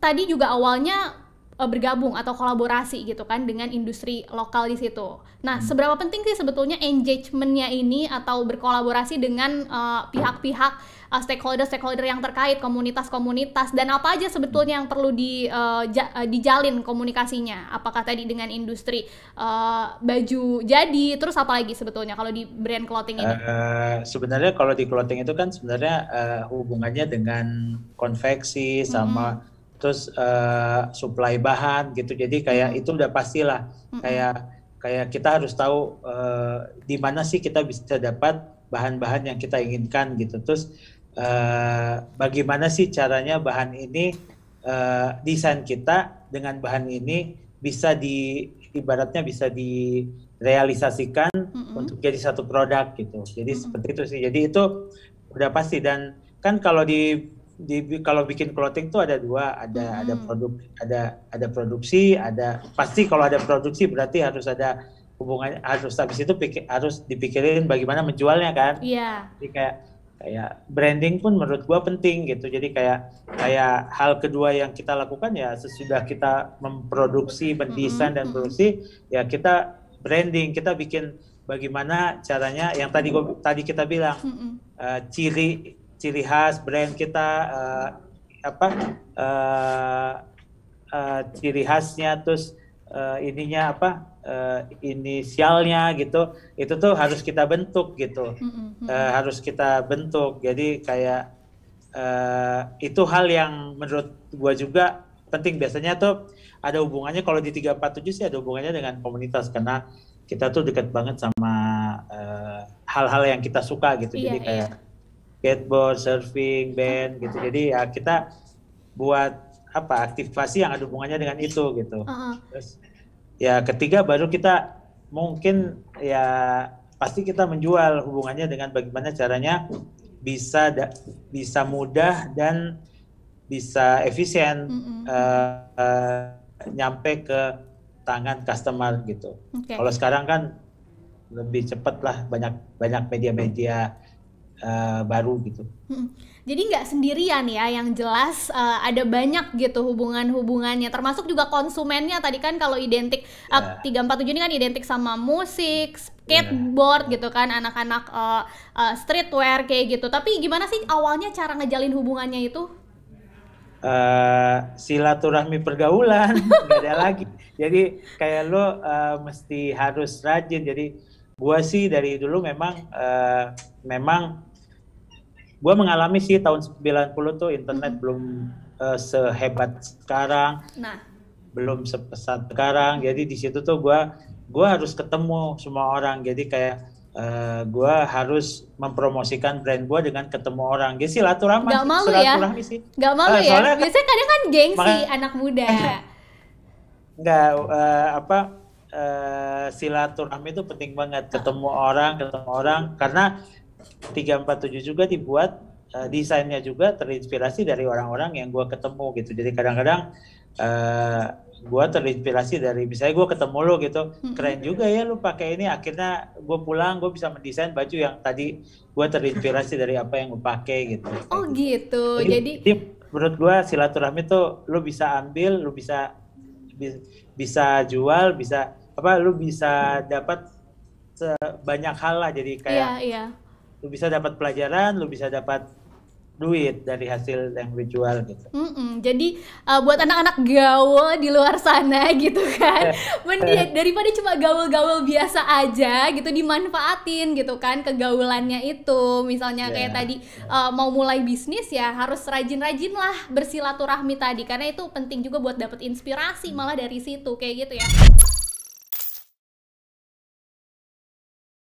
tadi juga awalnya bergabung atau kolaborasi gitu kan dengan industri lokal di situ. Nah, seberapa penting sih sebetulnya engagement-nya ini atau berkolaborasi dengan pihak-pihak stakeholder yang terkait, komunitas-komunitas, dan apa aja sebetulnya yang perlu dijalin komunikasinya? Apakah tadi dengan industri baju jadi, terus apa lagi sebetulnya kalau di brand clothing ini? Sebenarnya kalau di clothing itu kan sebenarnya hubungannya dengan konveksi sama terus supply bahan gitu. Jadi kayak itu udah pastilah. Kayak kita harus tahu di mana sih kita bisa dapat bahan-bahan yang kita inginkan gitu. Terus bagaimana sih caranya bahan ini desain kita dengan bahan ini bisa ibaratnya bisa direalisasikan untuk jadi satu produk gitu. Jadi seperti itu sih. Jadi itu udah pasti. Dan kan kalau kalau bikin clothing tuh ada dua, ada produksi, pasti kalau ada produksi berarti harus ada hubungannya, harus habis itu harus dipikirin bagaimana menjualnya kan. Iya. Jadi kayak branding pun menurut gua penting gitu. Jadi kayak hal kedua yang kita lakukan ya sesudah kita memproduksi, mendesain dan produksi, ya kita branding, kita bikin bagaimana caranya yang tadi kita bilang ciri khas brand kita, ciri khasnya, terus ininya inisialnya gitu, itu tuh harus kita bentuk gitu, harus kita bentuk. Jadi kayak itu hal yang menurut gua juga penting. Biasanya tuh ada hubungannya, kalau di 347 sih ada hubungannya dengan komunitas, karena kita tuh dekat banget sama hal-hal yang kita suka gitu. Jadi kayak skateboard, surfing, band gitu. Jadi ya kita buat aktivasi yang ada hubungannya dengan itu gitu. Terus ya ketiga baru kita mungkin ya pasti kita menjual, hubungannya dengan bagaimana caranya bisa mudah dan bisa efisien nyampe ke tangan customer gitu. Kalau sekarang kan lebih cepat lah, banyak media-media baru gitu. Jadi nggak sendirian ya, yang jelas ada banyak gitu hubungannya, termasuk juga konsumennya. Tadi kan kalau identik 347 ini kan identik sama musik, skateboard gitu kan, anak-anak streetwear kayak gitu. Tapi gimana sih awalnya cara ngejalin hubungannya itu? Silaturahmi pergaulan, nggak ada lagi. Jadi kayak lo mesti harus rajin. Jadi gua sih dari dulu memang gua mengalami sih tahun 90 tuh internet belum sehebat sekarang, belum sepesat sekarang. Jadi di situ tuh gua harus ketemu semua orang. Jadi kayak gua harus mempromosikan brand gua dengan ketemu orang. Jadi silaturahmi. Gak malu ya? Gak malu ya? Biasanya kadang kan gengsi anak muda. Enggak, silaturahmi itu penting banget, ketemu orang, karena 347 juga dibuat, desainnya juga terinspirasi dari orang-orang yang gue ketemu gitu. Jadi kadang-kadang gue terinspirasi dari, misalnya gue ketemu lo gitu, keren juga ya lo pakai ini, akhirnya gue pulang gue bisa mendesain baju yang tadi gue terinspirasi dari apa yang gue pakai gitu. Oh gitu. Jadi menurut gue silaturahmi tuh lo bisa ambil, lo bisa jual, lu bisa dapat banyak hal lah. Jadi kayak lu bisa dapat pelajaran, lu bisa dapat duit dari hasil yang lu jual gitu. Jadi buat anak-anak gaul di luar sana gitu kan, daripada cuma gaul-gaul biasa aja gitu, dimanfaatin gitu kan kegaulannya itu. Misalnya kayak tadi mau mulai bisnis ya harus rajin-rajin lah bersilaturahmi tadi, karena itu penting juga buat dapet inspirasi malah dari situ kayak gitu ya.